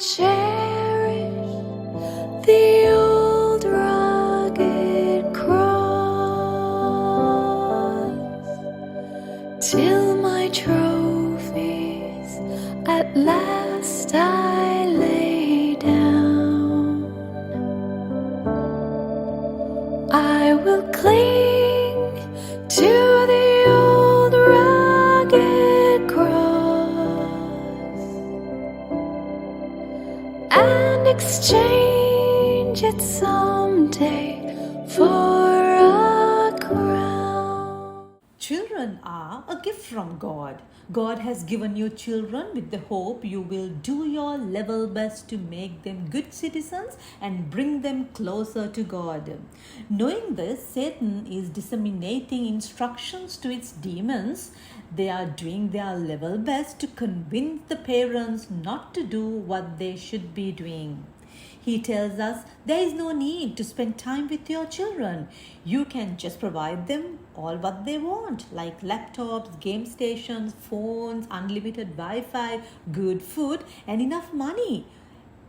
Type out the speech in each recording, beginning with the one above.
cherish the old rugged cross till my trophies at last I lay down. I will cling to the old rugged cross and exchange it someday for a crown. Children are a gift from God. God has given you children with the hope you will do your level best to make them good citizens and bring them closer to God. Knowing this, Satan is disseminating instructions to its demons. They are doing their level best to convince the parents not to do what they should be doing. He tells us there is no need to spend time with your children. You can just provide them all what they want, like laptops, game stations, phones, unlimited Wi-Fi, good food, and enough money.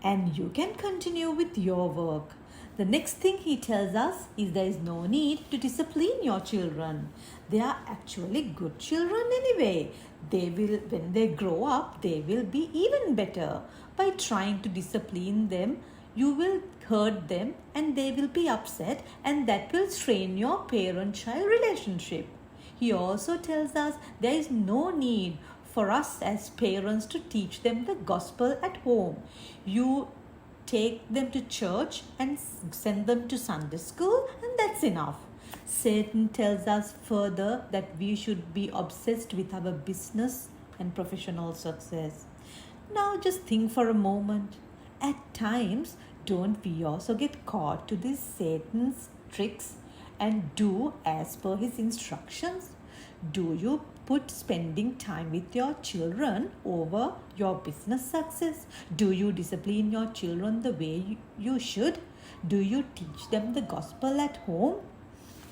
And you can continue with your work. The next thing he tells us is there is no need to discipline your children. They are actually good children anyway. When they grow up, they will be even better. By trying to discipline them, you will hurt them and they will be upset, and that will strain your parent-child relationship. He also tells us there is no need for us as parents to teach them the gospel at home. You take them to church and send them to Sunday school, and that's enough. Satan tells us further that we should be obsessed with our business and professional success. Now just think for a moment. At times, don't we also get caught to these Satan's tricks and do as per his instructions? Do you put spending time with your children over your business success? Do you discipline your children the way you should? Do you teach them the gospel at home?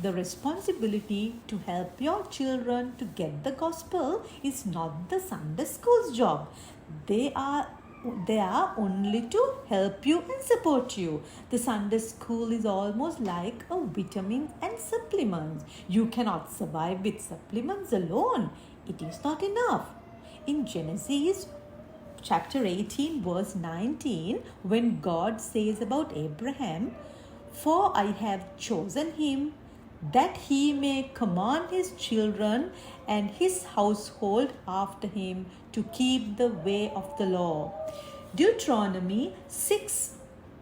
The responsibility to help your children to get the gospel is not the Sunday school's job. They are only to help you and support you. The Sunday school is almost like a vitamin and supplements. You cannot survive with supplements alone. It is not enough. In Genesis chapter 18 verse 19, when God says about Abraham, "For I have chosen him that he may command his children and his household after him to keep the way of the law." Deuteronomy 6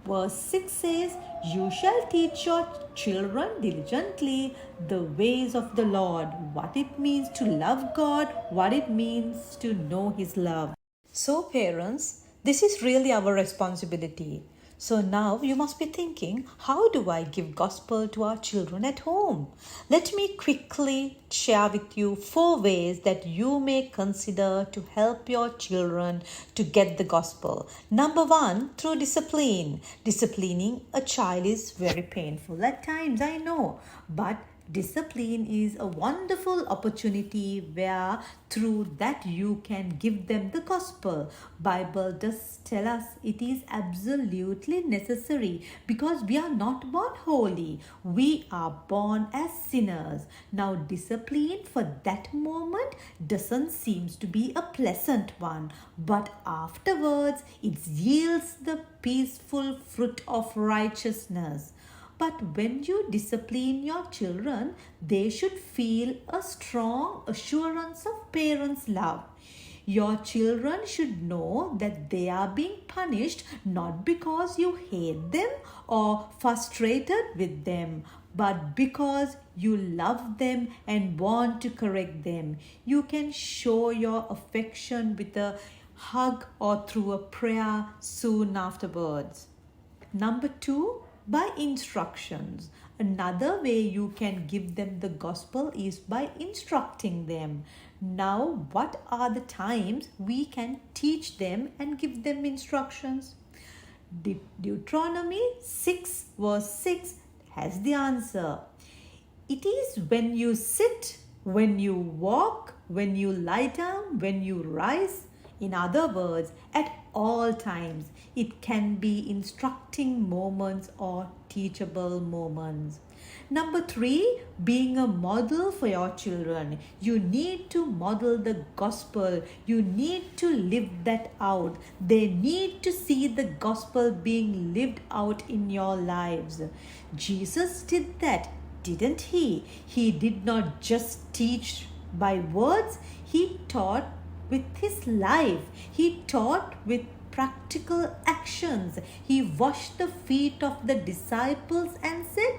verse 6 says, "You shall teach your children diligently the ways of the Lord," what it means to love God, what it means to know his love. So parents, this is really our responsibility. So now you must be thinking, how do I give gospel to our children at home? Let me quickly share with you 4 ways that you may consider to help your children to get the gospel. Number 1, through discipline. Disciplining a child is very painful at times, I know, but discipline is a wonderful opportunity where through that you can give them the gospel. Bible does tell us it is absolutely necessary because we are not born holy. We are born as sinners. Now discipline for that moment doesn't seem to be a pleasant one, but afterwards it yields the peaceful fruit of righteousness. But when you discipline your children, they should feel a strong assurance of parents' love. Your children should know that they are being punished not because you hate them or frustrated with them, but because you love them and want to correct them. You can show your affection with a hug or through a prayer soon afterwards. Number 2, by instructions. Another way you can give them the gospel is by instructing them. Now, what are the times we can teach them and give them instructions? Deuteronomy 6 verse 6 has the answer. It is when you sit, when you walk, when you lie down, when you rise. In other words, at all times. It can be instructing moments or teachable moments. Number 3, being a model for your children. You need to model the gospel. You need to live that out. They need to see the gospel being lived out in your lives. Jesus did that, didn't he? He did not just teach by words, he taught with his life. He taught with practical actions. He washed the feet of the disciples and said,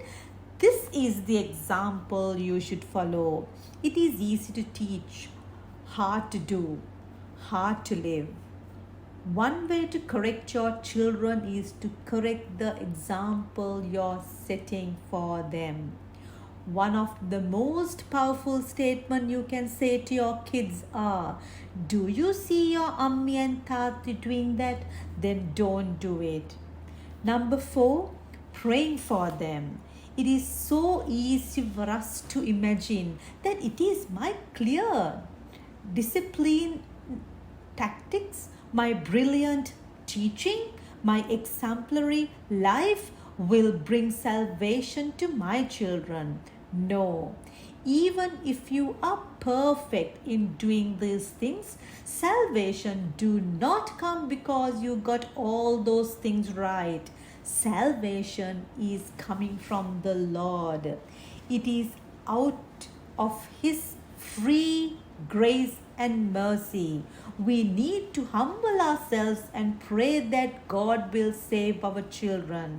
"This is the example you should follow." It is easy to teach, hard to do, hard to live. One way to correct your children is to correct the example you're setting for them. One of the most powerful statements you can say to your kids are, "Do you see your Ammi and Tati doing that? Then don't do it." Number 4, praying for them. It is so easy for us to imagine that it is my clear discipline tactics, my brilliant teaching, my exemplary life will bring salvation to my children. No. Even if you are perfect in doing these things, salvation do not come because you got all those things right. Salvation is coming from the Lord. It is out of His free grace and mercy. We need to humble ourselves and pray that God will save our children.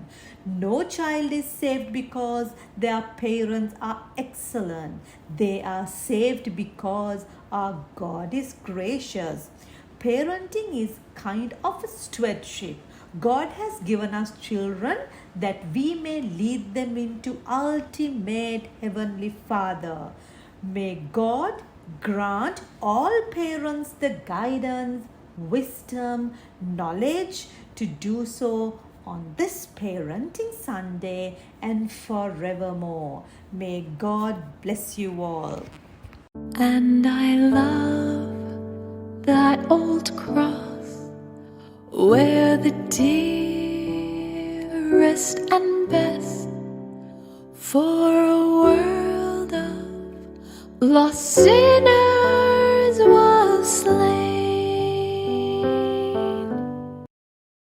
No child is saved because their parents are excellent. They are saved because our God is gracious. Parenting is kind of a stewardship. God has given us children that we may lead them into ultimate Heavenly Father. May God grant all parents the guidance, wisdom, knowledge to do so on this Parenting Sunday and forevermore. May God bless you all. And I love that old cross where the dearest and best for a world of lost sinners was slain.